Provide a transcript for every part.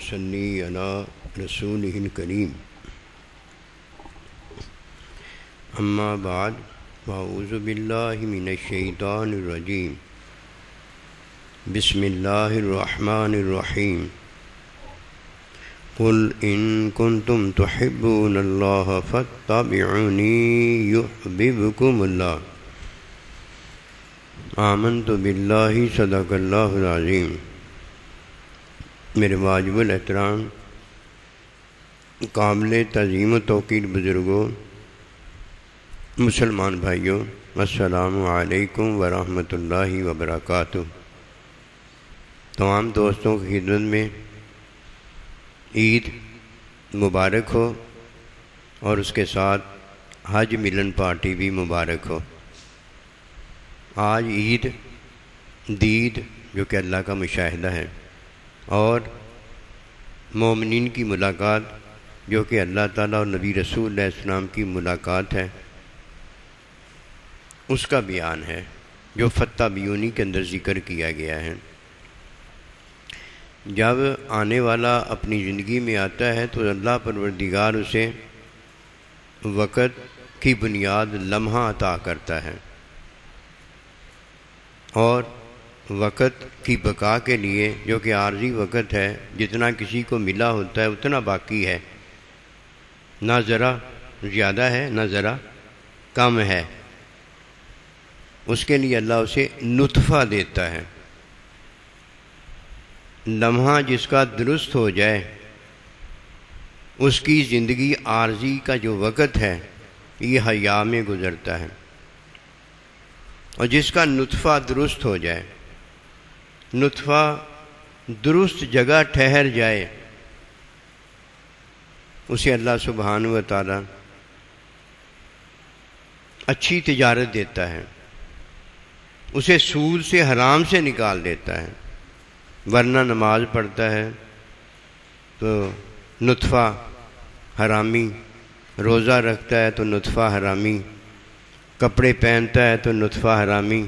صلی علی رسولہ الکریم اما بعد اعوذ باللہ من الشیطان الرجیم بسم اللہ الرحمن الرحیم قل ان کنتم تحبون اللہ فاتبعونی یحببکم اللہ آمنت باللہ صدق اللہ العظیم۔ میرے واجب الاحترام قابل تعظیم و توقیر بزرگوں، مسلمان بھائیوں، السلام علیکم ورحمۃ اللہ وبرکاتہ۔ تمام دوستوں کی خدمت میں عید مبارک ہو اور اس کے ساتھ حج ملن پارٹی بھی مبارک ہو۔ آج عید دید جو کہ اللہ کا مشاہدہ ہے اور مومنین کی ملاقات جو کہ اللہ تعالیٰ اور نبی رسول علیہ السلام کی ملاقات ہے، اس کا بیان ہے جو فتح بیونی کے اندر ذکر کیا گیا ہے۔ جب آنے والا اپنی زندگی میں آتا ہے تو اللہ پروردگار اسے وقت کی بنیاد لمحہ عطا کرتا ہے، اور وقت کی بقا کے لیے جو کہ عارضی وقت ہے، جتنا کسی کو ملا ہوتا ہے اتنا باقی ہے، نہ ذرا زیادہ ہے نہ ذرا کم ہے، اس کے لیے اللہ اسے نطفہ دیتا ہے۔ لمحہ جس کا درست ہو جائے اس کی زندگی عارضی کا جو وقت ہے یہ حیا میں گزرتا ہے، اور جس کا نطفہ درست ہو جائے، نطفہ درست جگہ ٹھہر جائے، اسے اللہ سبحانہ و تعالی اچھی تجارت دیتا ہے، اسے سود سے حرام سے نکال دیتا ہے۔ ورنہ نماز پڑھتا ہے تو نطفہ حرامی، روزہ رکھتا ہے تو نطفہ حرامی، کپڑے پہنتا ہے تو نطفہ حرامی،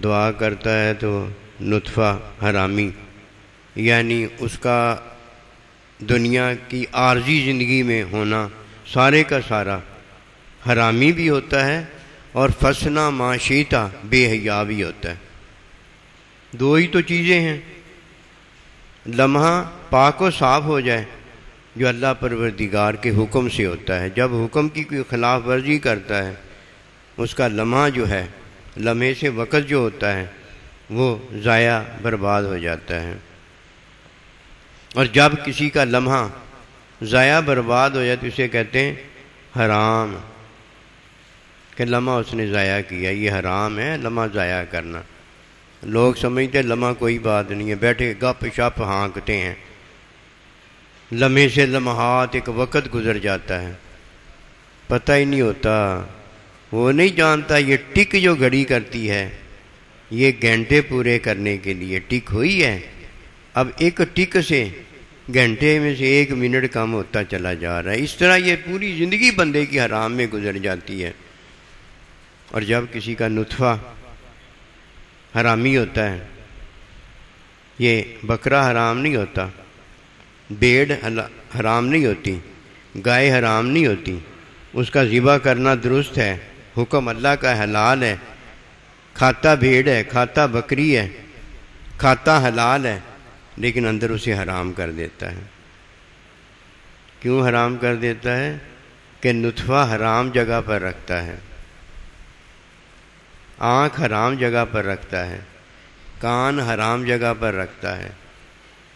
دعا کرتا ہے تو نطفہ حرامی، یعنی اس کا دنیا کی عارضی زندگی میں ہونا سارے کا سارا حرامی بھی ہوتا ہے اور فسنا معاشیتا بے حیا بھی ہوتا ہے۔ دو ہی تو چیزیں ہیں، لمحہ پاک و صاف ہو جائے جو اللہ پروردگار کے حکم سے ہوتا ہے، جب حکم کی کوئی خلاف ورزی کرتا ہے اس کا لمحہ جو ہے، لمحے سے وقت جو ہوتا ہے وہ ضائع برباد ہو جاتا ہے، اور جب کسی کا لمحہ ضائع برباد ہو جائے تو اسے کہتے ہیں حرام، کہ لمحہ اس نے ضائع کیا، یہ حرام ہے لمحہ ضائع کرنا۔ لوگ سمجھتے لمحہ کوئی بات نہیں ہے، بیٹھے گپ شپ ہانکتے ہیں، لمحے سے لمحات ایک وقت گزر جاتا ہے، پتہ ہی نہیں ہوتا، وہ نہیں جانتا یہ ٹک جو گھڑی کرتی ہے یہ گھنٹے پورے کرنے کے لیے ٹک ہوئی ہے، اب ایک ٹک سے گھنٹے میں سے 1 منٹ کم ہوتا چلا جا رہا ہے۔ اس طرح یہ پوری زندگی بندے کی حرام میں گزر جاتی ہے۔ اور جب کسی کا نطفہ حرامی ہوتا ہے، یہ بکرا حرام نہیں ہوتا، بھیڑ حرام نہیں ہوتی، گائے حرام نہیں ہوتی، اس کا ذبح کرنا درست ہے، حکم اللہ کا حلال ہے، کھاتا بھیڑ ہے، کھاتا بکری ہے، کھاتا حلال ہے، لیکن اندر اسے حرام کر دیتا ہے۔ کیوں حرام کر دیتا ہے؟ کہ نطفہ حرام جگہ پر رکھتا ہے، آنکھ حرام جگہ پر رکھتا ہے، کان حرام جگہ پر رکھتا ہے،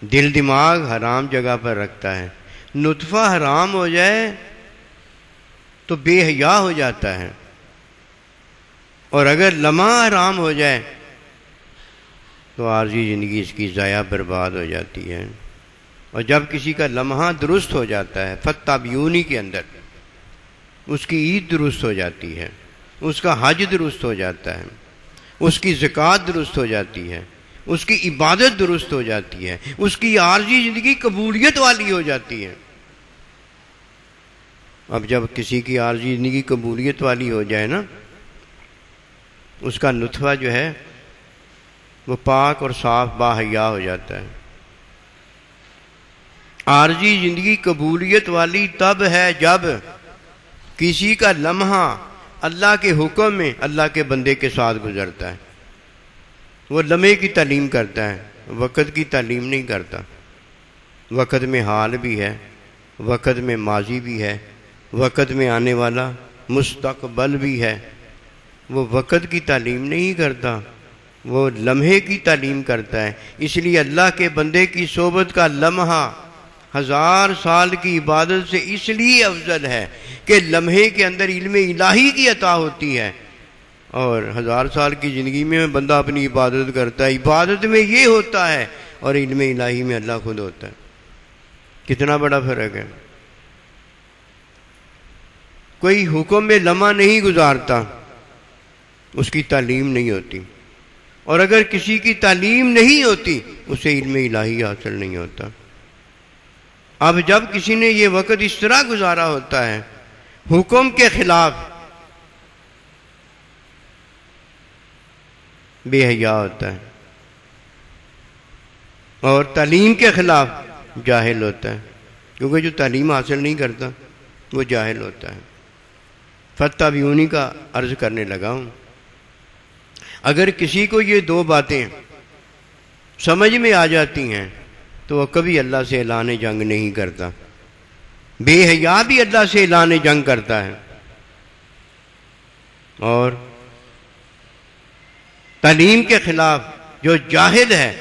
دل دماغ حرام جگہ پر رکھتا ہے۔ نطفہ حرام ہو جائے تو بے حیا ہو جاتا ہے، اور اگر لمحہ حرام ہو جائے تو عارضی زندگی اس کی ضائع برباد ہو جاتی ہے۔ اور جب کسی کا لمحہ درست ہو جاتا ہے فتح بیونی کے اندر، اس کی عید درست ہو جاتی ہے، اس کا حج درست ہو جاتا ہے، اس کی زکوٰۃ درست ہو جاتی ہے، اس کی عبادت درست ہو جاتی ہے، اس کی عارضی زندگی قبولیت والی ہو جاتی ہے۔ اب جب کسی کی عارضی زندگی قبولیت والی ہو جائے نا، اس کا نطفہ جو ہے وہ پاک اور صاف باحیا ہو جاتا ہے، عارضی زندگی قبولیت والی تب ہے جب کسی کا لمحہ اللہ کے حکم میں اللہ کے بندے کے ساتھ گزرتا ہے. وہ لمحے کی تعلیم کرتا ہے، وقت کی تعلیم نہیں کرتا. وقت میں حال بھی ہے، وقت میں ماضی بھی ہے، وقت میں آنے والا مستقبل بھی ہے. وہ وقت کی تعلیم نہیں کرتا، وہ لمحے کی تعلیم کرتا ہے. اس لیے اللہ کے بندے کی صحبت کا لمحہ 1000 سال کی عبادت سے اس لیے افضل ہے کہ لمحے کے اندر علم الہی کی عطا ہوتی ہے، اور 1000 سال کی زندگی میں بندہ اپنی عبادت کرتا ہے. عبادت میں یہ ہوتا ہے اور علم الہی میں اللہ خود ہوتا ہے. کتنا بڑا فرق ہے. کوئی حکم میں لمحہ نہیں گزارتا، اس کی تعلیم نہیں ہوتی، اور اگر کسی کی تعلیم نہیں ہوتی اسے علم الہی حاصل نہیں ہوتا. اب جب کسی نے یہ وقت اس طرح گزارا ہوتا ہے حکم کے خلاف، بے حیا ہوتا ہے، اور تعلیم کے خلاف جاہل ہوتا ہے. کیونکہ جو تعلیم حاصل نہیں کرتا وہ جاہل ہوتا ہے. فتابعونی کا عرض کرنے لگا ہوں. اگر کسی کو یہ دو باتیں سمجھ میں آ جاتی ہیں تو وہ کبھی اللہ سے اعلان جنگ نہیں کرتا. بے حیا بھی اللہ سے اعلان جنگ کرتا ہے، اور تعلیم کے خلاف جو جاہل ہے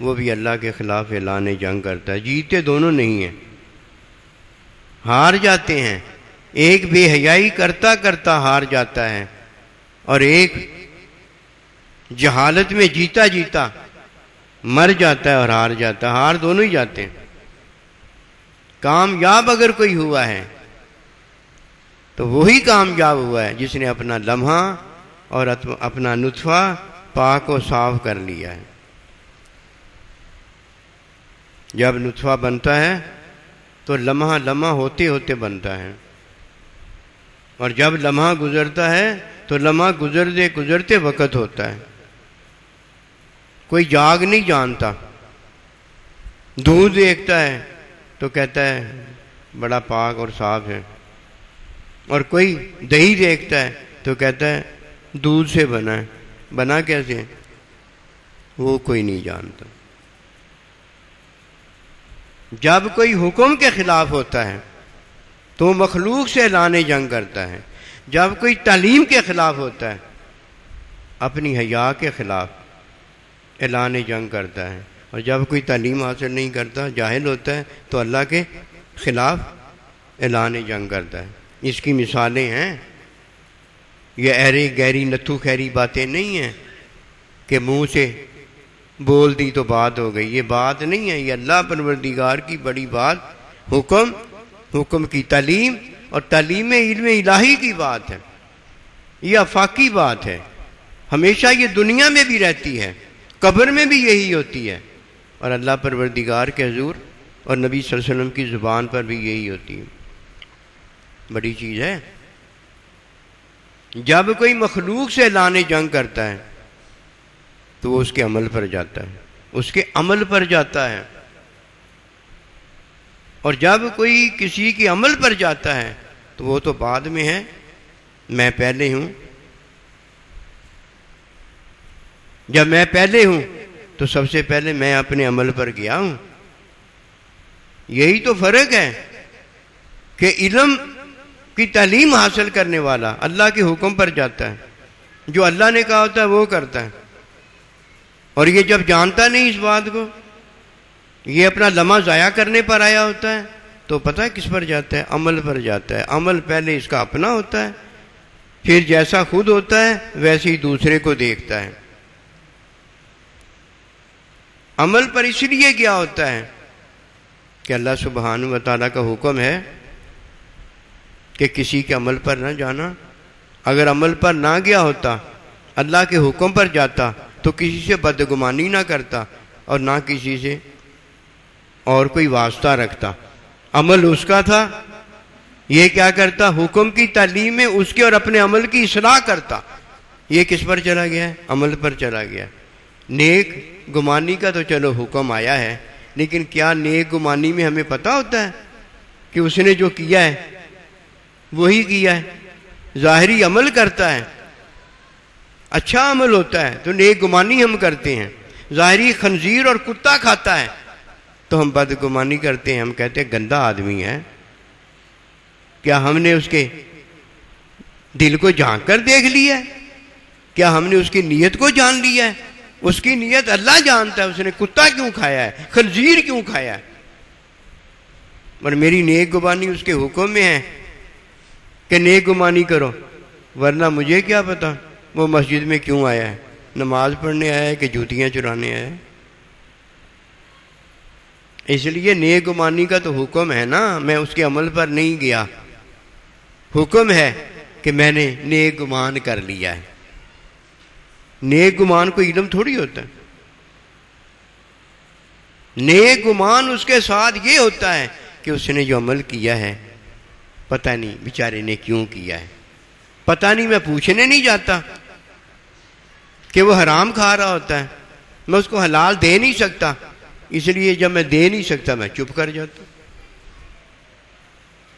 وہ بھی اللہ کے خلاف اعلان جنگ کرتا ہے. جیتے دونوں نہیں ہیں، ہار جاتے ہیں. ایک بے حیائی کرتا کرتا ہار جاتا ہے، اور ایک جہالت میں جیتا جیتا مر جاتا ہے اور ہار جاتا ہے. ہار دونوں ہی جاتے ہیں. کامیاب اگر کوئی ہوا ہے تو وہی کامیاب ہوا ہے جس نے اپنا لمحہ اور اپنا نطفہ پاک و صاف کر لیا ہے. جب نطفہ بنتا ہے تو لمحہ لمحہ ہوتے ہوتے بنتا ہے، اور جب لمحہ گزرتا ہے تو لمحہ گزرتے گزرتے وقت ہوتا ہے. کوئی جاگ نہیں جانتا. دودھ دیکھتا ہے تو کہتا ہے بڑا پاک اور صاف ہے، اور کوئی دہی دیکھتا ہے تو کہتا ہے دودھ سے بنا ہے. بنا کیسے وہ کوئی نہیں جانتا. جب کوئی حکم کے خلاف ہوتا ہے تو مخلوق سے اعلان جنگ کرتا ہے. جب کوئی تعلیم کے خلاف ہوتا ہے اپنی حیا کے خلاف اعلان جنگ کرتا ہے. اور جب کوئی تعلیم حاصل نہیں کرتا، جاہل ہوتا ہے، تو اللہ کے خلاف اعلان جنگ کرتا ہے. اس کی مثالیں ہیں. یہ ایری گہری نتھو خیری باتیں نہیں ہیں کہ منہ سے بول دی تو بات ہو گئی. یہ بات نہیں ہے، یہ اللہ پروردگار کی بڑی بات، حکم کی تعلیم، اور تعلیم علم الہی کی بات ہے. یہ آفاقی بات ہے. ہمیشہ یہ دنیا میں بھی رہتی ہے، قبر میں بھی یہی ہوتی ہے، اور اللہ پروردگار کے حضور اور نبی صلی اللہ علیہ وسلم کی زبان پر بھی یہی ہوتی ہے. بڑی چیز ہے. جب کوئی مخلوق سے اعلان جنگ کرتا ہے تو وہ اس کے عمل پر جاتا ہے، اس کے عمل پر جاتا ہے. اور جب کوئی کسی کے عمل پر جاتا ہے تو وہ تو بعد میں ہے، میں پہلے ہوں. جب میں پہلے ہوں تو سب سے پہلے میں اپنے عمل پر گیا ہوں. یہی تو فرق ہے کہ علم کی تعلیم حاصل کرنے والا اللہ کے حکم پر جاتا ہے، جو اللہ نے کہا ہوتا ہے وہ کرتا ہے. اور یہ جب جانتا نہیں اس بات کو، یہ اپنا لمحہ ضائع کرنے پر آیا ہوتا ہے، تو پتہ ہے کس پر جاتا ہے؟ عمل پر جاتا ہے. عمل پہلے اس کا اپنا ہوتا ہے، پھر جیسا خود ہوتا ہے ویسے ہی دوسرے کو دیکھتا ہے. عمل پر اس لیے کیا ہوتا ہے کہ اللہ سبحانہ و تعالیٰ کا حکم ہے کہ کسی کے عمل پر نہ جانا. اگر عمل پر نہ گیا ہوتا، اللہ کے حکم پر جاتا، تو کسی سے بدگمانی نہ کرتا اور نہ کسی سے اور کوئی واسطہ رکھتا. عمل اس کا تھا، یہ کیا کرتا؟ حکم کی تعلیم میں اس کے اور اپنے عمل کی اصلاح کرتا. یہ کس پر چلا گیا ہے؟ عمل پر چلا گیا. نیک گمانی کا تو چلو حکم آیا ہے، لیکن کیا نیک گمانی میں ہمیں پتہ ہوتا ہے کہ اس نے جو کیا ہے وہی کیا ہے؟ ظاہری عمل کرتا ہے، اچھا عمل ہوتا ہے تو نیک گمانی ہم کرتے ہیں، ظاہری خنزیر اور کتا کھاتا ہے تو ہم بدگمانی کرتے ہیں، ہم کہتے ہیں گندا آدمی ہے۔ کیا ہم نے اس کے دل کو جھانک کر دیکھ لیا ہے؟ کیا ہم نے اس کی نیت کو جان لیا ہے؟ اس کی نیت اللہ جانتا ہے، اس نے کتا کیوں کھایا ہے، خنزیر کیوں کھایا ہے، اور میری نیک گمانی اس کے حکم میں ہے کہ نیک گمانی کرو، ورنہ مجھے کیا پتا وہ مسجد میں کیوں آیا ہے، نماز پڑھنے آیا ہے کہ جوتیاں چرانے آیا ہے۔ اس لیے نیک گمانی کا تو حکم ہے نا، میں اس کے عمل پر نہیں گیا، حکم ہے کہ میں نے نیک گمان کر لیا ہے۔ نیک گمان کو علم تھوڑی ہوتا ہے، نیک گمان اس کے ساتھ یہ ہوتا ہے کہ اس نے جو عمل کیا ہے پتہ نہیں بیچارے نے کیوں کیا ہے، پتہ نہیں، میں پوچھنے نہیں جاتا کہ وہ حرام کھا رہا ہوتا ہے، میں اس کو حلال دے نہیں سکتا، اس لیے جب میں دے نہیں سکتا میں چپ کر جاتا ہوں۔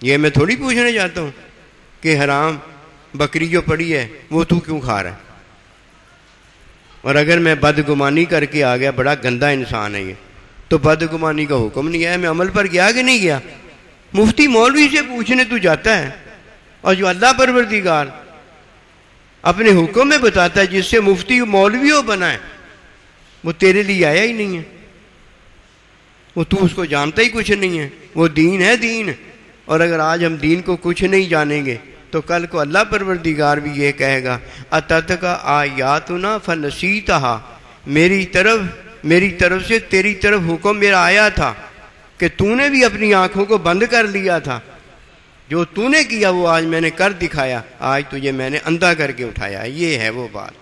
یہ میں تھوڑی پوچھنے جاتا ہوں کہ حرام بکری جو پڑی ہے وہ تو کیوں کھا رہا ہے، اور اگر میں بدگمانی کر کے آ گیا، بڑا گندا انسان ہے یہ، تو بدگمانی کا حکم نہیں آیا، میں عمل پر گیا کہ نہیں گیا؟ مفتی مولوی سے پوچھنے تو جاتا ہے، اور جو اللہ پروردگار اپنے حکم میں بتاتا ہے جس سے مفتی مولوی ہو بنا ہے وہ تیرے لیے آیا ہی نہیں ہے، وہ تو اس کو جانتا ہی کچھ نہیں ہے، وہ دین ہے دین، اور اگر آج ہم دین کو کچھ نہیں جانیں گے تو کل کو اللہ پروردگار بھی یہ کہے گا اتتک آیاتنا فنسیتہا، میری طرف سے تیری طرف حکم میرا آیا تھا کہ تو نے بھی اپنی آنکھوں کو بند کر لیا تھا، جو تو نے کیا وہ آج میں نے کر دکھایا، آج تجھے میں نے اندھا کر کے اٹھایا، یہ ہے وہ بات۔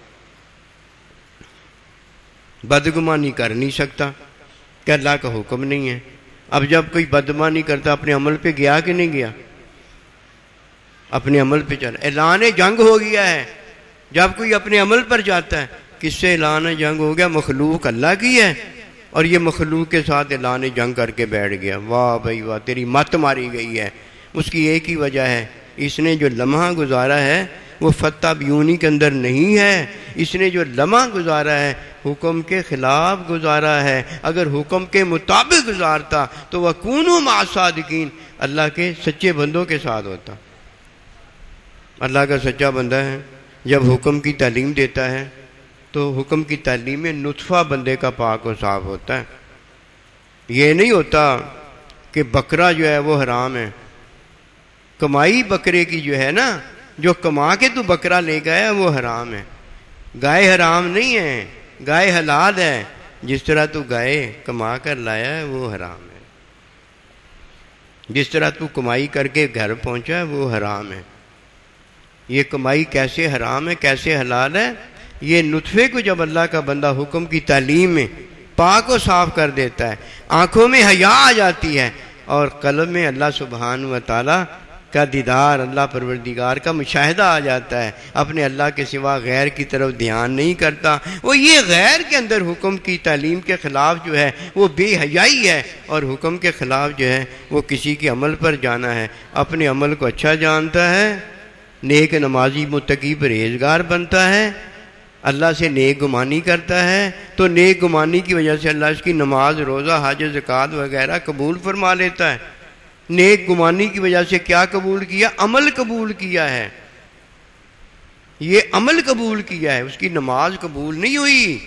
بدگمانی کر نہیں سکتا کہ اللہ کا حکم نہیں ہے۔ اب جب کوئی بدگمانی کرتا اپنے عمل پہ گیا کہ نہیں گیا؟ اپنے عمل پہ چل، اعلان جنگ ہو گیا ہے جب کوئی اپنے عمل پر جاتا ہے۔ کس سے اعلان جنگ ہو گیا؟ مخلوق اللہ کی ہے، اور یہ مخلوق کے ساتھ اعلان جنگ کر کے بیٹھ گیا، واہ بھائی واہ، تیری مت ماری گئی ہے۔ اس کی ایک ہی وجہ ہے، اس نے جو لمحہ گزارا ہے وہ فتح بیونی کے اندر نہیں ہے، اس نے جو لمحہ گزارا ہے حکم کے خلاف گزارا ہے، اگر حکم کے مطابق گزارتا تو وَكُونُوا مَعَ الصَّادِقِينَ، اللہ کے سچے بندوں کے ساتھ ہوتا۔ اللہ کا سچا بندہ ہے جب حکم کی تعلیم دیتا ہے تو حکم کی تعلیم میں نطفہ بندے کا پاک و صاف ہوتا ہے۔ یہ نہیں ہوتا کہ بکرا جو ہے وہ حرام ہے، کمائی بکرے کی جو ہے نا، جو کما کے تو بکرا لے گیا وہ حرام ہے۔ گائے حرام نہیں ہے، گائے حلال ہے، جس طرح تو گائے کما کر لایا ہے وہ حرام ہے، جس طرح تو کمائی کر کے گھر پہنچا ہے وہ حرام ہے۔ یہ کمائی کیسے حرام ہے کیسے حلال ہے؟ یہ نطفے کو جب اللہ کا بندہ حکم کی تعلیم میں پاک و صاف کر دیتا ہے، آنکھوں میں حیا آ جاتی ہے، اور قلب میں اللہ سبحانہ و تعالی کا دیدار، اللہ پروردگار کا مشاہدہ آ جاتا ہے، اپنے اللہ کے سوا غیر کی طرف دھیان نہیں کرتا۔ وہ یہ غیر کے اندر حکم کی تعلیم کے خلاف جو ہے وہ بے حیائی ہے، اور حکم کے خلاف جو ہے وہ کسی کے عمل پر جانا ہے۔ اپنے عمل کو اچھا جانتا ہے، نیک نمازی متقی پرہیزگار بنتا ہے، اللہ سے نیک گمانی کرتا ہے، تو نیک گمانی کی وجہ سے اللہ اس کی نماز، روزہ، حج، زکوٰۃ وغیرہ قبول فرما لیتا ہے۔ نیک گمانی کی وجہ سے کیا قبول کیا؟ عمل قبول کیا ہے، یہ عمل قبول کیا ہے۔ اس کی نماز قبول نہیں ہوئی،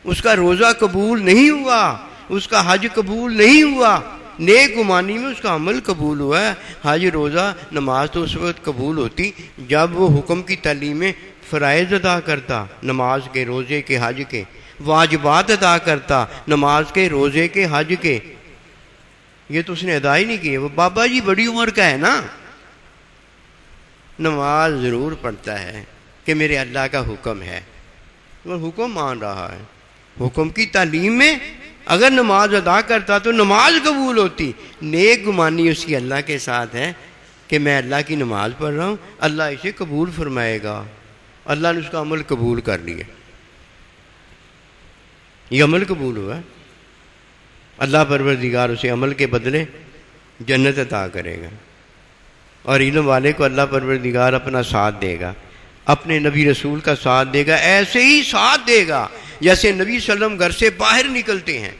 اس کا روزہ قبول نہیں ہوا، اس کا حج قبول نہیں ہوا، نیک گمانی میں اس کا عمل قبول ہوا ہے۔ حج، روزہ، نماز تو اس وقت قبول ہوتی جب وہ حکم کی تعلیم میں فرائض ادا کرتا، نماز کے، روزے کے، حج کے، واجبات ادا کرتا، نماز کے، روزے کے، حج کے۔ یہ تو اس نے ادا ہی نہیں کیے۔ وہ بابا جی بڑی عمر کا ہے نا، نماز ضرور پڑھتا ہے کہ میرے اللہ کا حکم ہے، وہ حکم مان رہا ہے۔ حکم کی تعلیم میں اگر نماز ادا کرتا تو نماز قبول ہوتی۔ نیک گمانی اس کی اللہ کے ساتھ ہے کہ میں اللہ کی نماز پڑھ رہا ہوں، اللہ اسے قبول فرمائے گا، اللہ نے اس کا عمل قبول کر لیا، یہ عمل قبول ہوا ہے۔ اللہ پروردگار اسے عمل کے بدلے جنت عطا کرے گا، اور علم والے کو اللہ پروردگار اپنا ساتھ دے گا، اپنے نبی رسول کا ساتھ دے گا، ایسے ہی ساتھ دے گا جیسے نبی صلی اللہ علیہ وسلم گھر سے باہر نکلتے ہیں،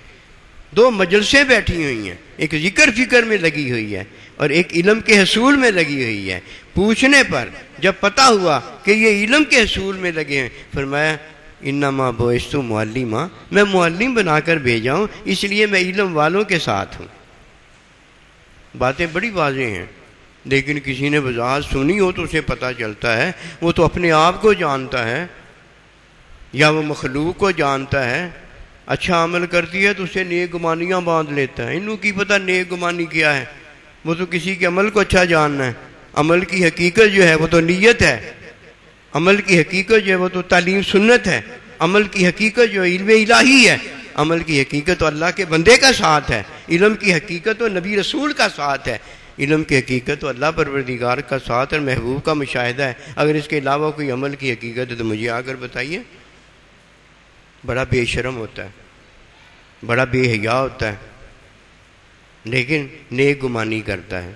دو مجلسیں بیٹھی ہوئی ہیں، ایک ذکر فکر میں لگی ہوئی ہے اور ایک علم کے حصول میں لگی ہوئی ہے۔ پوچھنے پر جب پتہ ہوا کہ یہ علم کے حصول میں لگے ہیں، فرمایا انما بعثت معلما، میں معلم بنا کر بھیجا ہوں، اس لیے میں علم والوں کے ساتھ ہوں۔ باتیں بڑی واضح ہیں، لیکن کسی نے وضاحت سنی ہو تو اسے پتہ چلتا ہے، وہ تو اپنے آپ کو جانتا ہے یا وہ مخلوق کو جانتا ہے۔ اچھا عمل کرتی ہے تو اسے نیک گمانیاں باندھ لیتا ہے، انہوں کی پتہ نیک گمانی کیا ہے، وہ تو کسی کے عمل کو اچھا جاننا ہے۔ عمل کی حقیقت جو ہے وہ تو نیت ہے، عمل کی حقیقت جو ہے وہ تو تعلیم سنت ہے، عمل کی حقیقت جو علم الہی ہے، عمل کی حقیقت تو اللہ کے بندے کا ساتھ ہے، علم کی حقیقت تو نبی رسول کا ساتھ ہے، علم کی حقیقت تو اللہ پروردگار کا ساتھ اور محبوب کا مشاہدہ ہے۔ اگر اس کے علاوہ کوئی عمل کی حقیقت ہے تو مجھے آ کر بتائیے۔ بڑا بے شرم ہوتا ہے، بڑا بے حیا ہوتا ہے، لیکن نیک گمانی کرتا ہے۔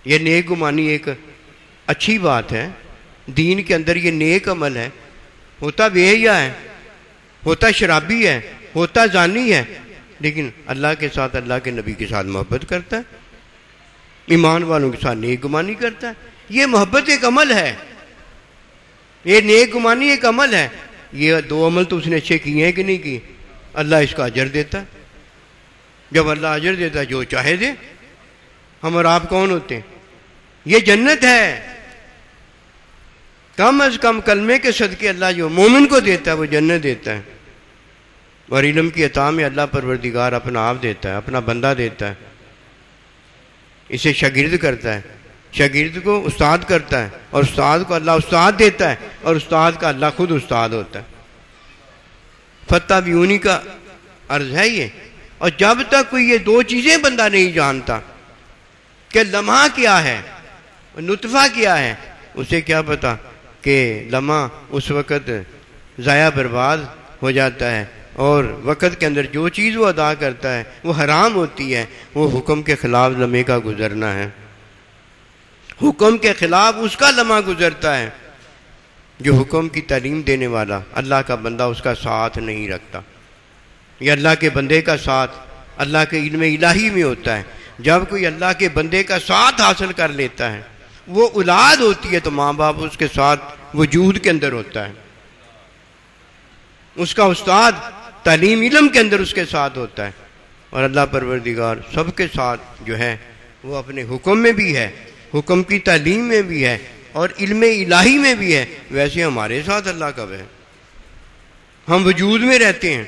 یہ نیک گمانی ایک اچھی بات ہے، دین کے اندر یہ نیک عمل ہے۔ ہوتا بے حیا ہے، ہوتا شرابی ہے، ہوتا زانی ہے، لیکن اللہ کے ساتھ، اللہ کے نبی کے ساتھ محبت کرتا ہے، ایمان والوں کے ساتھ نیک گمانی کرتا ہے۔ یہ محبت ایک عمل ہے، یہ نیک گمانی ایک عمل ہے۔ یہ دو عمل تو اس نے اچھے کیے ہیں کہ نہیں کیے؟ اللہ اس کا اجر دیتا ہے۔ جب اللہ اجر دیتا ہے جو چاہے دے، ہم اور آپ کون ہوتے ہیں؟ یہ جنت ہے، کم از کم کلمے کے صدقے اللہ جو مومن کو دیتا ہے وہ جنت دیتا ہے۔ اور علم کی عطا میں اللہ پروردگار اپنا آپ دیتا ہے، اپنا بندہ دیتا ہے، اسے شاگرد کرتا ہے، شاگرد کو استاد کرتا ہے، اور استاد کو اللہ استاد دیتا ہے، اور استاد کا اللہ خود استاد ہوتا ہے۔ فتح بیونی کا عرض ہے یہ۔ اور جب تک کوئی یہ دو چیزیں بندہ نہیں جانتا کہ لمحہ کیا ہے، نطفہ کیا ہے، اسے کیا پتا کہ لمحہ اس وقت ضائع برباد ہو جاتا ہے، اور وقت کے اندر جو چیز وہ ادا کرتا ہے وہ حرام ہوتی ہے۔ وہ حکم کے خلاف لمحے کا گزرنا ہے، حکم کے خلاف اس کا لمحہ گزرتا ہے۔ جو حکم کی تعلیم دینے والا اللہ کا بندہ اس کا ساتھ نہیں رکھتا، یہ اللہ کے بندے کا ساتھ اللہ کے علم الہی میں ہوتا ہے۔ جب کوئی اللہ کے بندے کا ساتھ حاصل کر لیتا ہے، وہ اولاد ہوتی ہے تو ماں باپ اس کے ساتھ وجود کے اندر ہوتا ہے، اس کا استاد تعلیم علم کے اندر اس کے ساتھ ہوتا ہے، اور اللہ پروردگار سب کے ساتھ جو ہے وہ اپنے حکم میں بھی ہے، حکم کی تعلیم میں بھی ہے، اور علم الہی میں بھی ہے۔ ویسے ہمارے ساتھ اللہ کب ہے؟ ہم وجود میں رہتے ہیں،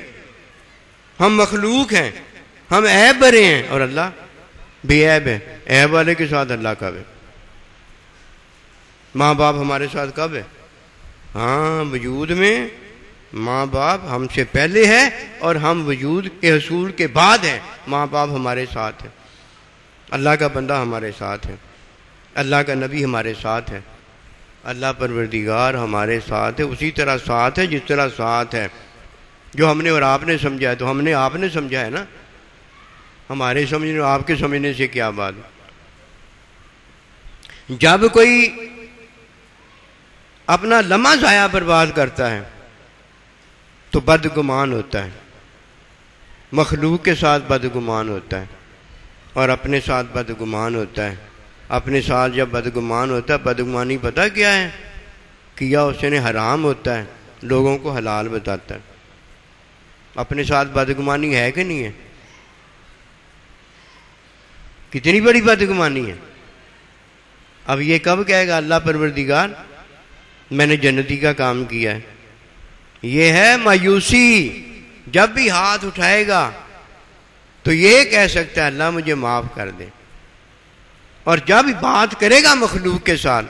ہم مخلوق ہیں، ہم عیب بھرے ہیں، اور اللہ بے عیب ہے۔ عیب والے کے ساتھ اللہ کب ہے؟ ماں باپ ہمارے ساتھ کب ہے؟ ہاں، وجود میں ماں باپ ہم سے پہلے ہے، اور ہم وجود کے حصول کے بعد ہیں۔ ماں باپ ہمارے ساتھ ہے، اللہ کا بندہ ہمارے ساتھ ہے، اللہ کا نبی ہمارے ساتھ ہے، اللہ پروردگار ہمارے ساتھ ہے، اسی طرح ساتھ ہے جس طرح ساتھ ہے۔ جو ہم نے اور آپ نے سمجھا ہے تو ہم نے آپ نے سمجھا ہے نا، ہمارے سمجھنے اور آپ کے سمجھنے سے کیا بات ہے؟ جب کوئی اپنا لمحہ ضائع برباد کرتا ہے تو بدگمان ہوتا ہے، مخلوق کے ساتھ بدگمان ہوتا ہے، اور اپنے ساتھ بدگمان ہوتا ہے۔ اپنے ساتھ جب بدگمان ہوتا ہے، بدگمانی پتہ کیا ہے؟ کیا اس نے حرام ہوتا ہے، لوگوں کو حلال بتاتا ہے۔ اپنے ساتھ بدگمانی ہے کہ نہیں ہے؟ کتنی بڑی بدگمانی ہے۔ اب یہ کب کہے گا اللہ پروردگار میں نے جنتی کا کام کیا ہے؟ یہ ہے مایوسی۔ جب بھی ہاتھ اٹھائے گا تو یہ کہہ سکتا ہے اللہ مجھے معاف کر دے، اور جب بات کرے گا مخلوق کے ساتھ،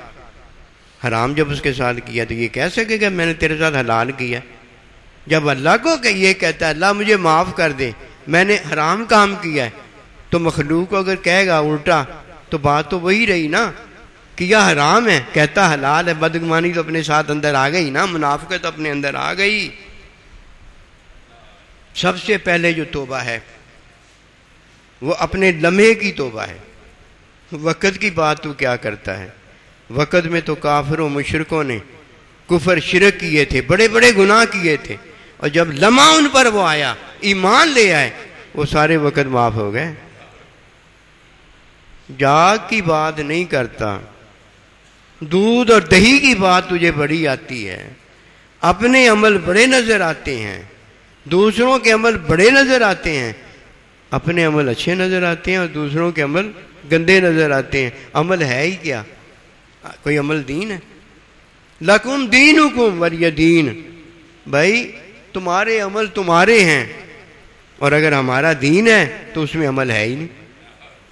حرام جب اس کے ساتھ کیا تو یہ کہہ سکے گا میں نے تیرے ساتھ حلال کیا۔ جب اللہ کو کہ یہ کہتا ہے اللہ مجھے معاف کر دے میں نے حرام کام کیا ہے، تو مخلوق کو اگر کہے گا الٹا تو بات تو وہی رہی نا، کیا حرام ہے کہتا حلال ہے۔ بدگمانی تو اپنے ساتھ اندر آ گئی نا، منافقت اپنے اندر آ گئی۔ سب سے پہلے جو توبہ ہے وہ اپنے لمحے کی توبہ ہے. وقت کی بات تو کیا کرتا ہے؟ وقت میں تو کافروں مشرکوں نے کفر شرک کیے تھے، بڑے بڑے گناہ کیے تھے، اور جب لمحہ ان پر وہ آیا، ایمان لے آئے، وہ سارے وقت معاف ہو گئے. جاگ کی بات نہیں کرتا، دودھ اور دہی کی بات تجھے بڑی آتی ہے. اپنے عمل بڑے نظر آتے ہیں، دوسروں کے عمل بڑے نظر آتے ہیں. اپنے عمل اچھے نظر آتے ہیں اور دوسروں کے عمل گندے نظر آتے ہیں. عمل ہے ہی کیا؟ کوئی عمل دین ہے؟ لکم دینکم ولی دین. بھائی تمہارے عمل تمہارے ہیں، اور اگر ہمارا دین ہے تو اس میں عمل ہے ہی نہیں.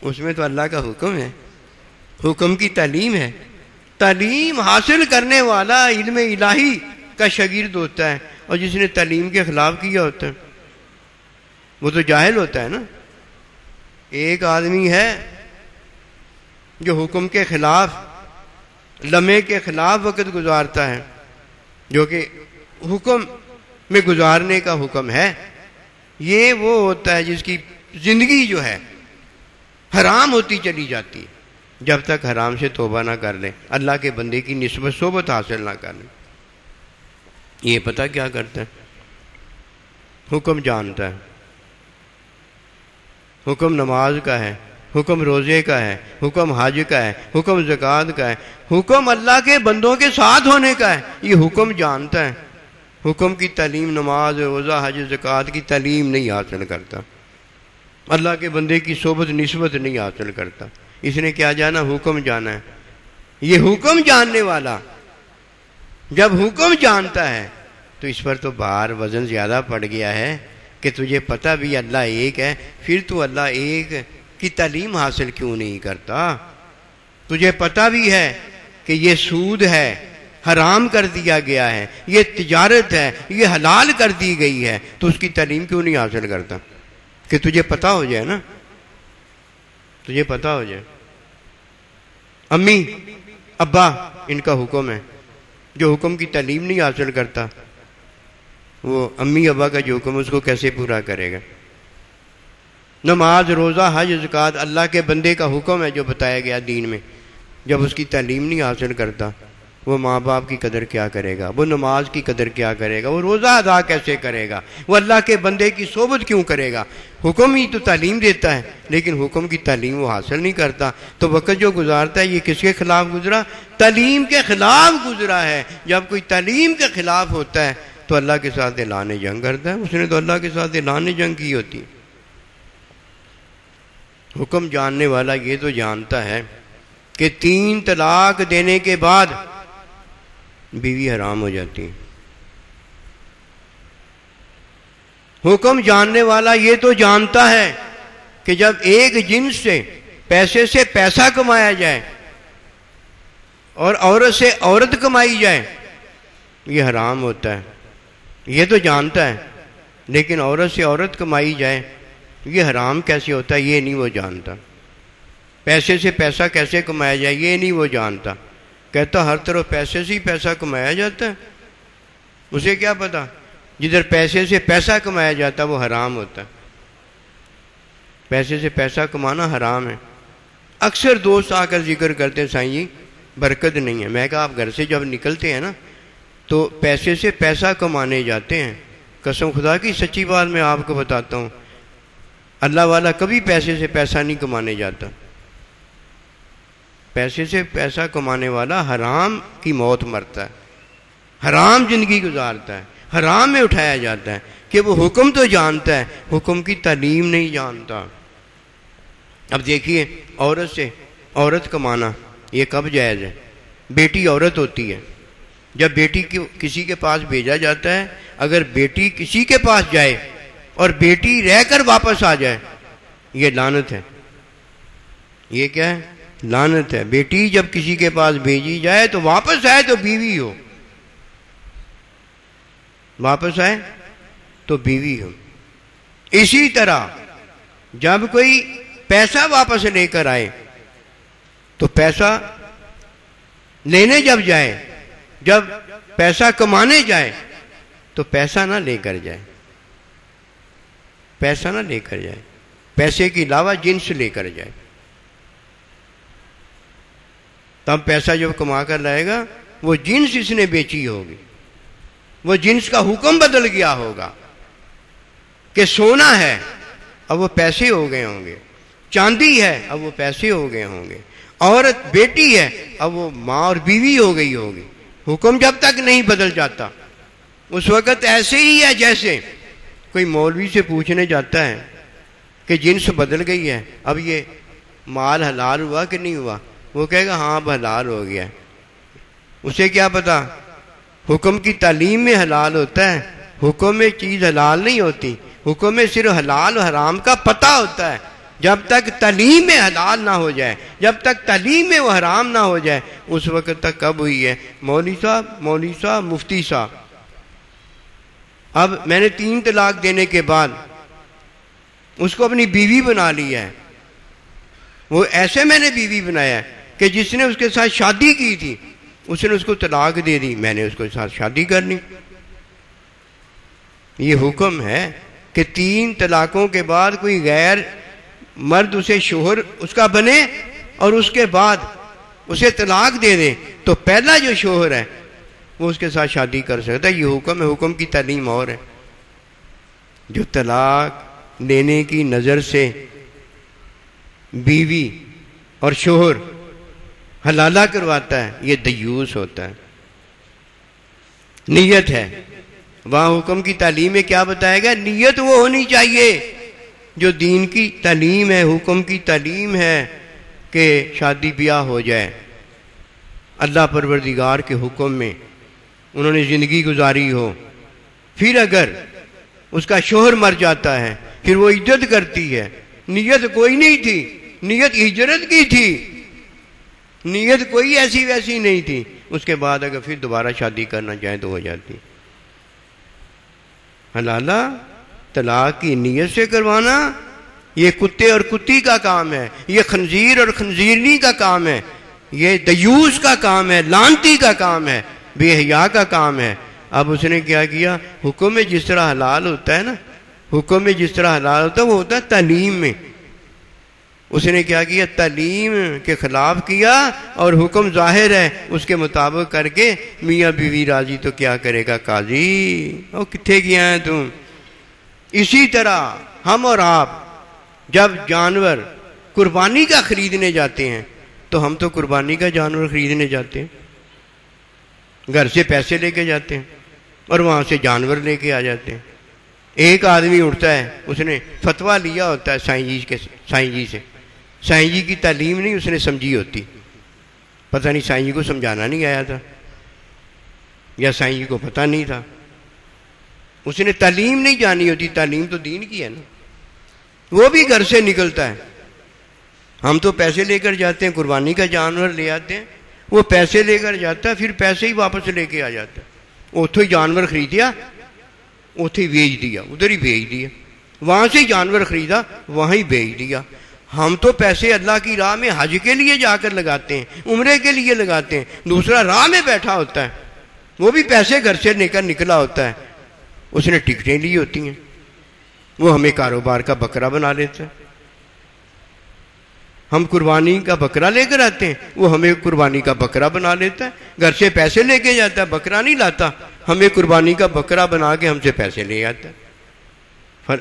اس میں تو اللہ کا حکم ہے، حکم کی تعلیم ہے. تعلیم حاصل کرنے والا علم الہی کا شاگرد ہوتا ہے، اور جس نے تعلیم کے خلاف کیا ہوتا ہے وہ تو جاہل ہوتا ہے نا. ایک آدمی ہے جو حکم کے خلاف، لمحے کے خلاف وقت گزارتا ہے، جو کہ حکم میں گزارنے کا حکم ہے. یہ وہ ہوتا ہے جس کی زندگی جو ہے حرام ہوتی چلی جاتی ہے، جب تک حرام سے توبہ نہ کر لے، اللہ کے بندے کی نسبت صحبت حاصل نہ کر لے. یہ پتہ کیا کرتا ہے؟ حکم جانتا ہے. حکم نماز کا ہے، حکم روزے کا ہے، حکم حج کا ہے، حکم زکوٰۃ کا ہے، حکم اللہ کے بندوں کے ساتھ ہونے کا ہے. یہ حکم جانتا ہے. حکم کی تعلیم، نماز روزہ حج زکوٰۃ کی تعلیم نہیں حاصل کرتا، اللہ کے بندے کی صحبت نسبت نہیں حاصل کرتا. اس نے کیا جانا؟ حکم جانا ہے. یہ حکم جاننے والا جب حکم جانتا ہے تو اس پر تو بھار وزن زیادہ پڑ گیا ہے کہ تجھے پتہ بھی اللہ ایک ہے، پھر تو اللہ ایک کی تعلیم حاصل کیوں نہیں کرتا؟ تجھے پتہ بھی ہے کہ یہ سود ہے، حرام کر دیا گیا ہے، یہ تجارت ہے، یہ حلال کر دی گئی ہے، تو اس کی تعلیم کیوں نہیں حاصل کرتا؟ کہ تجھے پتہ ہو جائے نا، تجھے پتہ ہو جائے. امی ابا ان کا حکم ہے، جو حکم کی تعلیم نہیں حاصل کرتا وہ امی ابا کا جو حکم اس کو کیسے پورا کرے گا؟ نماز روزہ حج زکوٰۃ اللہ کے بندے کا حکم ہے جو بتایا گیا دین میں. جب اس کی تعلیم نہیں حاصل کرتا وہ ماں باپ کی قدر کیا کرے گا؟ وہ نماز کی قدر کیا کرے گا؟ وہ روزہ ادا کیسے کرے گا؟ وہ اللہ کے بندے کی صحبت کیوں کرے گا؟ حکم ہی تو تعلیم دیتا ہے، لیکن حکم کی تعلیم وہ حاصل نہیں کرتا. تو وقت جو گزارتا ہے یہ کس کے خلاف گزرا؟ تعلیم کے خلاف گزرا ہے. جب کوئی تعلیم کے خلاف ہوتا ہے تو اللہ کے ساتھ اعلان جنگ کرتا ہے. اس نے تو اللہ کے ساتھ اعلان جنگ کی ہوتی ہے. حکم جاننے والا یہ تو جانتا ہے کہ 3 طلاق دینے کے بعد بیوی حرام ہو جاتی ہے. حکم جاننے والا یہ تو جانتا ہے کہ جب ایک جنس سے پیسہ کمایا جائے اور عورت سے عورت کمائی جائے یہ حرام ہوتا ہے. یہ تو جانتا ہے، لیکن عورت سے عورت کمائی جائے یہ حرام کیسے ہوتا ہے یہ نہیں وہ جانتا. پیسے سے پیسہ کیسے کمایا جائے یہ نہیں وہ جانتا. کہتا ہر طرف پیسے سے ہی پیسہ کمایا جاتا ہے. اسے کیا پتا جدھر پیسے سے پیسہ کمایا جاتا وہ حرام ہوتا ہے. پیسے سے پیسہ کمانا حرام ہے. اکثر دوست آ کر ذکر کرتے ہیں سائیں جی برکت نہیں ہے. میں کہا آپ گھر سے جب نکلتے ہیں نا تو پیسے سے پیسہ کمانے جاتے ہیں. قسم خدا کی سچی بات میں آپ کو بتاتا ہوں، اللہ والا کبھی پیسے سے پیسہ نہیں کمانے جاتا. پیسے سے پیسہ کمانے والا حرام کی موت مرتا ہے، حرام زندگی گزارتا ہے، حرام میں اٹھایا جاتا ہے. کہ وہ حکم تو جانتا ہے، حکم کی تعلیم نہیں جانتا. اب دیکھیے عورت سے عورت کمانا یہ کب جائز ہے؟ بیٹی عورت ہوتی ہے. جب بیٹی کسی کے پاس بھیجا جاتا ہے، اگر بیٹی کسی کے پاس جائے اور بیٹی رہ کر واپس آ جائے یہ لعنت ہے. یہ کیا ہے؟ لعنت ہے. بیٹی جب کسی کے پاس بھیجی جائے تو واپس آئے تو بیوی ہو، واپس آئے تو بیوی ہو. اسی طرح جب کوئی پیسہ واپس لے کر آئے تو پیسہ لینے جب جائے، جب پیسہ کمانے جائے تو پیسہ نہ لے کر جائے، پیسہ نہ لے کر جائے. پیسے کے علاوہ جنس لے کر جائے، تب پیسہ جب کما کر لائے گا وہ جنس اس نے بیچی ہوگی، وہ جنس کا حکم بدل گیا ہوگا کہ سونا ہے اب وہ پیسے ہو گئے ہوں گے، چاندی ہے اب وہ پیسے ہو گئے ہوں گے، عورت بیٹی ہے اب وہ ماں اور بیوی ہو گئی ہوگی۔ حکم جب تک نہیں بدل جاتا اس وقت ایسے ہی ہے جیسے کوئی مولوی سے پوچھنے جاتا ہے کہ جنس بدل گئی ہے، اب یہ مال حلال ہوا کہ نہیں ہوا؟ وہ کہے گا ہاں اب حلال ہو گیا۔ اسے کیا پتا؟ حکم کی تعلیم میں حلال ہوتا ہے، حکم میں چیز حلال نہیں ہوتی، حکم میں صرف حلال و حرام کا پتہ ہوتا ہے۔ جب تک تعلیم میں حلال نہ ہو جائے، جب تک تعلیم میں وہ حرام نہ ہو جائے، اس وقت تک کب ہوئی ہے؟ مولوی صاحب، مفتی صاحب، اب میں نے 3 طلاق دینے کے بعد اس کو اپنی بیوی بنا لیا ہے، وہ ایسے میں نے بیوی بنایا ہے کہ جس نے اس کے ساتھ شادی کی تھی اس نے اس کو طلاق دے دی، میں نے اس کے ساتھ شادی کر لی۔ یہ حکم ہے کہ 3 طلاقوں کے بعد کوئی غیر مرد اسے شوہر اس کا بنے اور اس کے بعد اسے طلاق دے دے تو پہلا جو شوہر ہے وہ اس کے ساتھ شادی کر سکتا ہے۔ یہ حکم ہے، حکم کی تعلیم اور ہے۔ جو طلاق لینے کی نظر سے بیوی اور شوہر حلالہ کرواتا ہے یہ دیوس ہوتا ہے۔ نیت ہے، وہاں حکم کی تعلیم میں کیا بتایا گیا؟ نیت وہ ہونی چاہیے جو دین کی تعلیم ہے، حکم کی تعلیم ہے کہ شادی بیاہ ہو جائے، اللہ پروردگار کے حکم میں انہوں نے زندگی گزاری ہو۔ پھر اگر اس کا شوہر مر جاتا ہے پھر وہ عدت کرتی ہے۔ نیت کوئی نہیں تھی، نیت ہجرت کی تھی، نیت کوئی ایسی ویسی نہیں تھی۔ اس کے بعد اگر پھر دوبارہ شادی کرنا چاہے تو ہو جاتی۔ حلالہ طلاق کی نیت سے کروانا یہ کتے اور کتی کا کام ہے، یہ خنزیر اور خنزیرنی کا کام ہے، یہ دیوس کا کام ہے، لعنتی کا کام ہے، بے حیا کا کام ہے۔ اب اس نے کیا کیا؟ حکم میں جس طرح حلال ہوتا ہے نا، حکم میں جس طرح حلال ہوتا ہے وہ ہوتا ہے تعلیم میں۔ اس نے کیا کیا؟ تعلیم کے خلاف کیا اور حکم ظاہر ہے اس کے مطابق کر کے میاں بیوی راضی تو کیا کرے گا قاضی؟ او کتھے گیا ہے تم؟ اسی طرح ہم اور آپ جب جانور قربانی کا خریدنے جاتے ہیں تو ہم تو قربانی کا جانور خریدنے جاتے ہیں، گھر سے پیسے لے کے جاتے ہیں اور وہاں سے جانور لے کے آ جاتے ہیں۔ ایک آدمی اٹھتا ہے، اس نے فتویٰ لیا ہوتا ہے سائیں جی سے، سائیں جی کی تعلیم نہیں اس نے سمجھی ہوتی، پتہ نہیں سائیں جی کو سمجھانا نہیں آیا تھا یا سائیں جی کو پتہ نہیں تھا، اس نے تعلیم نہیں جانی ہوتی۔ تعلیم تو دین کی ہے نا، وہ بھی گھر سے نکلتا ہے۔ ہم تو پیسے لے کر جاتے ہیں، قربانی کا جانور لے آتے ہیں، وہ پیسے لے کر جاتا ہے، پھر پیسے ہی واپس لے کے آ جاتا ہے۔ اتھو ہی جانور خریدیا، اتھو ہی بیچ دیا، ادھر ہی بیچ دیا، وہاں سے جانور خریدا وہاں ہی بیچ دیا۔ ہم تو پیسے اللہ کی راہ میں حج کے لیے جا کر لگاتے ہیں، عمرے کے لیے لگاتے ہیں، دوسرا راہ میں بیٹھا ہوتا ہے، وہ بھی پیسے گھر سے لے کر نکلا ہوتا ہے، اس نے ٹکٹیں لی ہوتی ہیں، وہ ہمیں کاروبار کا بکرا بنا لیتا ہے۔ ہم قربانی کا بکرا لے کر آتے ہیں، وہ ہمیں قربانی کا بکرا بنا لیتا ہے۔ گھر سے پیسے لے کے جاتا ہے، بکرا نہیں لاتا، ہمیں قربانی کا بکرا بنا کے ہم سے پیسے لے آتا ہے۔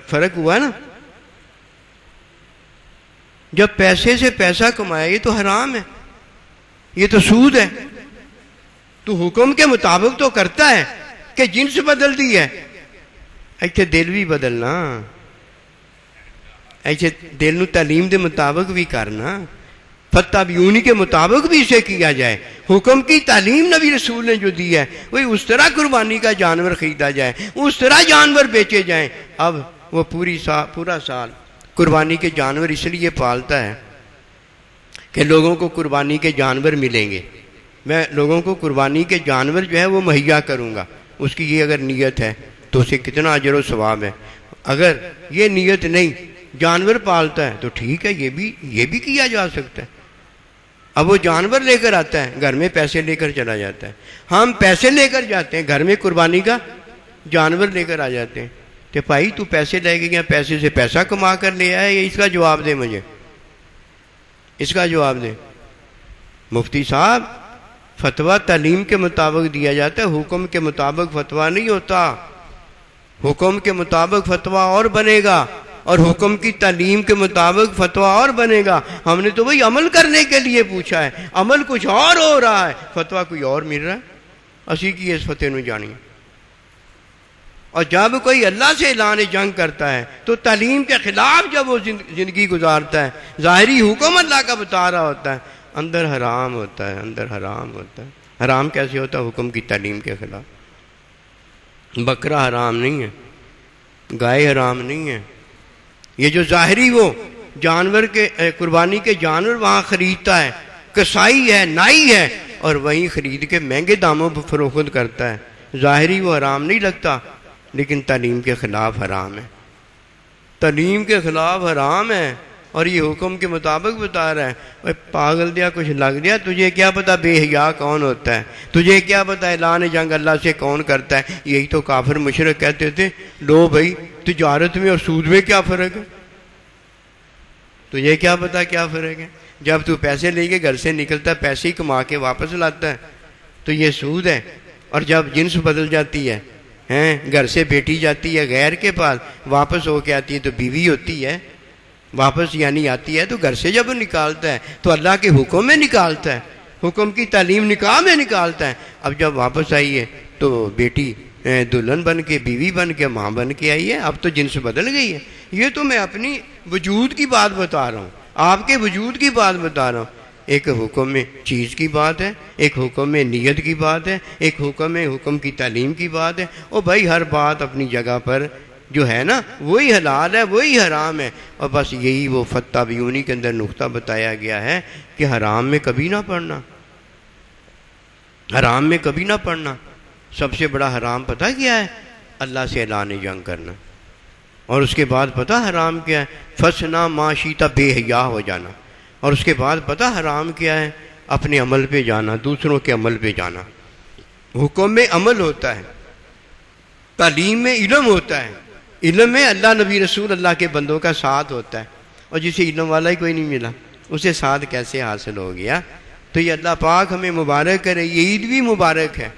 فرق ہوا نا؟ جب پیسے سے پیسہ کمایا یہ تو حرام ہے، یہ تو سود ہے۔ تو حکم کے مطابق تو کرتا ہے کہ جنس بدل دی ہے، ایسے دل بھی بدلنا، ایسے دل نو تعلیم دے مطابق بھی کرنا، فتابیونی کے مطابق بھی اسے کیا جائے۔ حکم کی تعلیم نبی رسول نے جو دی ہے وہی اس طرح قربانی کا جانور خریدا جائے، اس طرح جانور بیچے جائیں۔ اب وہ پورا سال قربانی کے جانور اس لیے پالتا ہے کہ لوگوں کو قربانی کے جانور ملیں گے، میں لوگوں کو قربانی کے جانور جو ہے وہ مہیا کروں گا۔ اس کی یہ اگر نیت ہے تو اسے کتنا اجر و ثواب ہے۔ اگر یہ نیت نہیں، جانور پالتا ہے تو ٹھیک ہے، یہ بھی کیا جا سکتا ہے۔ اب وہ جانور لے کر آتا ہے، گھر میں پیسے لے کر چلا جاتا ہے۔ ہم پیسے لے کر جاتے ہیں، گھر میں قربانی کا جانور لے کر آ جاتے ہیں۔ کہ بھائی تو پیسے لے کے گیا، پیسے سے پیسہ کما کر لے آیا، اس کا جواب دے، مجھے اس کا جواب دے۔ مفتی صاحب، فتویٰ تعلیم کے مطابق دیا جاتا ہے، حکم کے مطابق فتویٰ نہیں ہوتا۔ حکم کے مطابق فتویٰ اور بنے گا، اور حکم کی تعلیم کے مطابق فتویٰ اور بنے گا۔ ہم نے تو وہی عمل کرنے کے لیے پوچھا ہے، عمل کچھ اور ہو رہا ہے، فتویٰ کوئی اور مل رہا ہے۔ اسی کی اس فتح نو جانی۔ اور جب کوئی اللہ سے اعلان جنگ کرتا ہے تو تعلیم کے خلاف جب وہ زندگی گزارتا ہے، ظاہری حکم اللہ کا بتا رہا ہوتا ہے، اندر حرام ہوتا ہے، اندر حرام ہوتا ہے۔ حرام کیسے ہوتا ہے؟ حکم کی تعلیم کے خلاف۔ بکرا حرام نہیں ہے، گائے حرام نہیں ہے، یہ جو ظاہری وہ جانور کے قربانی کے جانور وہاں خریدتا ہے، کسائی ہے، نائی ہے، اور وہیں خرید کے مہنگے داموں پر فروخت کرتا ہے، ظاہری وہ حرام نہیں لگتا، لیکن تعلیم کے خلاف حرام ہے، تعلیم کے خلاف حرام ہے۔ اور یہ حکم کے مطابق بتا رہا ہے۔ اوہ پاگل دیا، کچھ لگ دیا، تجھے کیا پتا بے حیا کون ہوتا ہے؟ تجھے کیا پتا اعلان جنگ اللہ سے کون کرتا ہے؟ یہی تو کافر مشرک کہتے تھے، لو بھائی تجارت میں اور سود میں کیا فرق ہے؟ تجھے کیا پتا کیا فرق ہے؟ جب تو پیسے لے کے گھر سے نکلتا ہے، پیسے ہی کما کے واپس لاتا ہے تو یہ سود ہے، اور جب جنس بدل جاتی ہے، گھر سے بیٹی جاتی ہے غیر کے پاس، واپس ہو کے آتی ہے تو بیوی ہوتی ہے، واپس یعنی آتی ہے تو گھر سے جب نکالتا ہے تو اللہ کے حکم میں نکالتا ہے، حکم کی تعلیم نکاح میں نکالتا ہے۔ اب جب واپس آئی ہے تو بیٹی دلہن بن کے، بیوی بن کے، ماں بن کے آئی ہے، اب تو جنس بدل گئی ہے۔ یہ تو میں اپنی وجود کی بات بتا رہا ہوں، آپ کے وجود کی بات بتا رہا ہوں۔ ایک حکم میں چیز کی بات ہے، ایک حکم میں نیت کی بات ہے، ایک حکم میں حکم کی تعلیم کی بات ہے۔ اور بھائی ہر بات اپنی جگہ پر جو ہے نا، وہی حلال ہے، وہی حرام ہے، اور بس یہی وہ فتح بیونی کے اندر نقطہ بتایا گیا ہے کہ حرام میں کبھی نہ پڑھنا، حرام میں کبھی نہ پڑھنا۔ سب سے بڑا حرام پتہ کیا ہے؟ اللہ سے اعلان جنگ کرنا۔ اور اس کے بعد پتہ حرام کیا ہے؟ فسنا معاشیتا، بے حیا ہو جانا۔ اور اس کے بعد پتہ حرام کیا ہے؟ اپنے عمل پہ جانا، دوسروں کے عمل پہ جانا۔ حکم میں عمل ہوتا ہے، تعلیم میں علم ہوتا ہے، علم میں اللہ نبی رسول اللہ کے بندوں کا ساتھ ہوتا ہے، اور جسے علم والا ہی کوئی نہیں ملا اسے ساتھ کیسے حاصل ہو گیا؟ تو یہ اللہ پاک ہمیں مبارک کرے۔ یہ عید بھی مبارک ہے،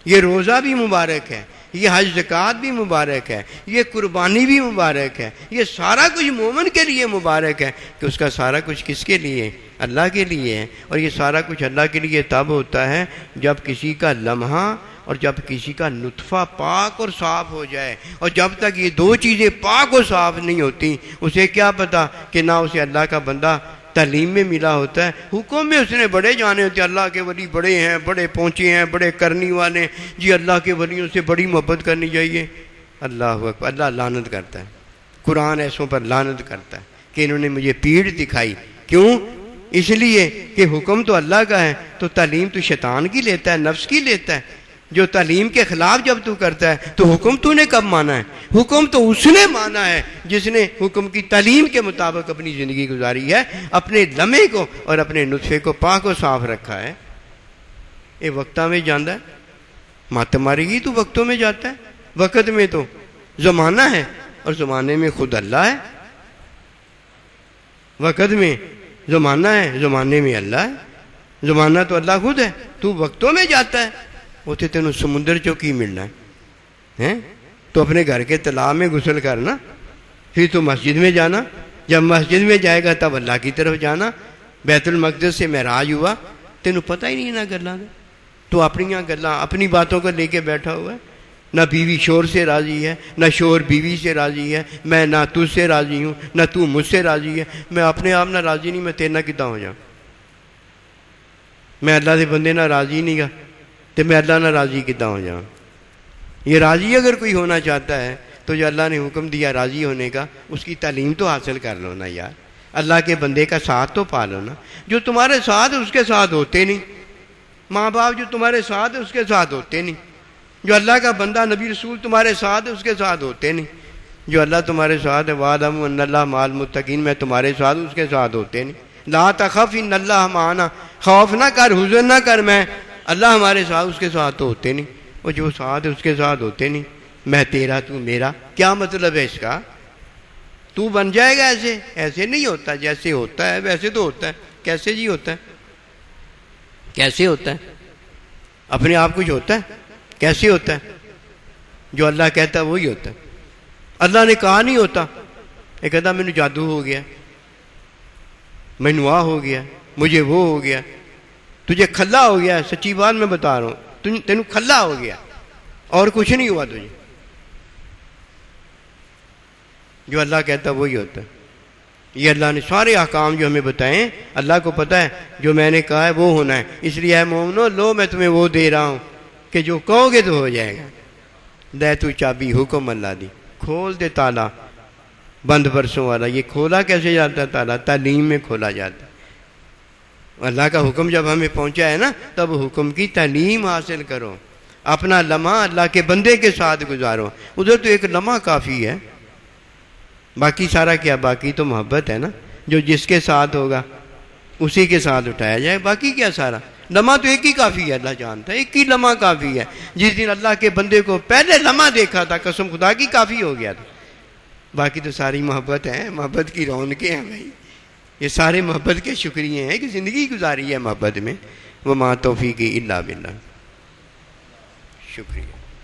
یہ روزہ بھی مبارک ہے، یہ حج زکوٰۃ بھی مبارک ہے، یہ قربانی بھی مبارک ہے، یہ سارا کچھ مومن کے لیے مبارک ہے کہ اس کا سارا کچھ کس کے لیے؟ اللہ کے لیے ہے۔ اور یہ سارا کچھ اللہ کے لیے تب ہوتا ہے جب کسی کا لمحہ اور جب کسی کا نطفہ پاک اور صاف ہو جائے، اور جب تک یہ دو چیزیں پاک اور صاف نہیں ہوتی اسے کیا پتا کہ نہ اسے اللہ کا بندہ تعلیم میں ملا ہوتا ہے، حکم میں اس نے بڑے جانے ہوتے ہیں، اللہ کے ولی بڑے ہیں، بڑے پہنچے ہیں، بڑے کرنی والے، جی اللہ کے ولیوں سے بڑی محبت کرنی چاہیے۔ اللہ اکبر، اللہ لعنت کرتا ہے، قرآن ایسوں پر لعنت کرتا ہے کہ انہوں نے مجھے پیڑ دکھائی۔ کیوں؟ اس لیے کہ حکم تو اللہ کا ہے، تو تعلیم تو شیطان کی لیتا ہے، نفس کی لیتا ہے۔ جو تعلیم کے خلاف جب تو کرتا ہے تو حکم تو نے کب مانا ہے؟ حکم تو اس نے مانا ہے جس نے حکم کی تعلیم کے مطابق اپنی زندگی گزاری ہے، اپنے لمحے کو اور اپنے نطفے کو پاک و صاف رکھا ہے۔ یہ وقتہ میں جاندہ ہے، مات ماری گی تو وقتوں میں جاتا ہے، وقت میں تو زمانہ ہے اور زمانے میں خود اللہ ہے۔ وقت میں زمانہ ہے، زمانے میں اللہ ہے، زمانہ تو اللہ خود ہے، تو وقتوں میں جاتا ہے۔ ہوتے تینوں سمندر چو کی ملنا ہے، تو اپنے گھر کے تالاب میں غسل کرنا، پھر تو مسجد میں جانا، جب مسجد میں جائے گا تب اللہ کی طرف جانا۔ بیت المقدس سے معراج ہوا، تینوں پتہ ہی نہیں نہ گلاں دا، تو اپنی گلاں اپنی باتوں کو لے کے بیٹھا ہوا ہے۔ نہ بیوی شور سے راضی ہے، نہ شور بیوی سے راضی ہے، میں نہ تجھ سے راضی ہوں، نہ تو مجھ سے راضی ہے۔ میں اپنے آپ نہ راضی نہیں، میں تیرے نہ کداں ہو جاؤں؟ میں اللہ دے بندے نہ راضی نہیں گا تو میں اللہ نہ راضی کداں ہو جاؤں؟ یہ راضی اگر کوئی ہونا چاہتا ہے تو جو اللہ نے حکم دیا راضی ہونے کا، اس کی تعلیم تو حاصل کر لو نا یار، اللہ کے بندے کا ساتھ تو پا لو نا۔ جو تمہارے ساتھ اس کے ساتھ ہوتے نہیں، ماں باپ جو تمہارے ساتھ ہے اس کے ساتھ ہوتے نہیں، جو اللہ کا بندہ نبی رسول تمہارے ساتھ ہے اس کے ساتھ ہوتے نہیں، جو اللہ تمہارے ساتھ ہے وَاعْلَمُوا أَنَّ اللَّهَ مَعَ الْمُتَّقِينَ میں تمہارے ساتھ اس کے ساتھ ہوتے نہیں۔ لا تخف ان اللہ معنا، خوف نہ کر، حزن نہ کر، میں اللہ ہمارے ساتھ، اس کے ساتھ تو ہوتے نہیں، اور جو ساتھ ہے اس کے ساتھ ہوتے نہیں۔ میں تیرا تو میرا، کیا مطلب ہے اس کا؟ تو بن جائے گا ایسے؟ ایسے نہیں ہوتا، جیسے ہوتا ہے ویسے تو ہوتا ہے۔ کیسے جی ہوتا ہے؟ کیسے ہوتا ہے؟ اپنے آپ کچھ ہوتا ہے؟ کیسے ہوتا ہے؟ جو اللہ کہتا ہے وہی ہوتا ہے۔ اللہ نے کہا نہیں ہوتا۔ یہ کہتا مینو جادو ہو گیا، مینو آ ہو گیا، مجھے وہ ہو گیا، تجھے کھلا ہو گیا۔ سچی بات میں بتا رہا ہوں، تینوں کھلا ہو گیا اور کچھ نہیں ہوا تجھے۔ جو اللہ کہتا ہے وہی ہوتا ہے۔ یہ اللہ نے سارے احکام جو ہمیں بتائیں، اللہ کو پتہ ہے جو میں نے کہا ہے وہ ہونا ہے۔ اس لیے اے مومنو، لو میں تمہیں وہ دے رہا ہوں کہ جو کہو گے تو ہو جائے گا۔ دے تو چابی حکم اللہ دی، کھول دے تالا بند برسوں والا۔ یہ کھولا کیسے جاتا ہے تالا؟ تعلیم میں کھولا جاتا ہے۔ اللہ کا حکم جب ہمیں پہنچا ہے نا، تب حکم کی تعلیم حاصل کرو، اپنا لمحہ اللہ کے بندے کے ساتھ گزارو۔ ادھر تو ایک لمحہ کافی ہے، باقی سارا کیا؟ باقی تو محبت ہے نا، جو جس کے ساتھ ہوگا اسی کے ساتھ اٹھایا جائے، باقی کیا سارا؟ لمحہ تو ایک ہی کافی ہے، اللہ جانتا ہے، ایک ہی لمحہ کافی ہے۔ جس دن اللہ کے بندے کو پہلے لمحہ دیکھا تھا، قسم خدا کی کافی ہو گیا تھا۔ باقی تو ساری محبت ہے، محبت کی رونقیں ہیں بھائی، یہ سارے محبت کے شکریہ ہیں کہ زندگی گزاری ہے محبت میں۔ وما توفیقی الا باللہ۔ شکریہ۔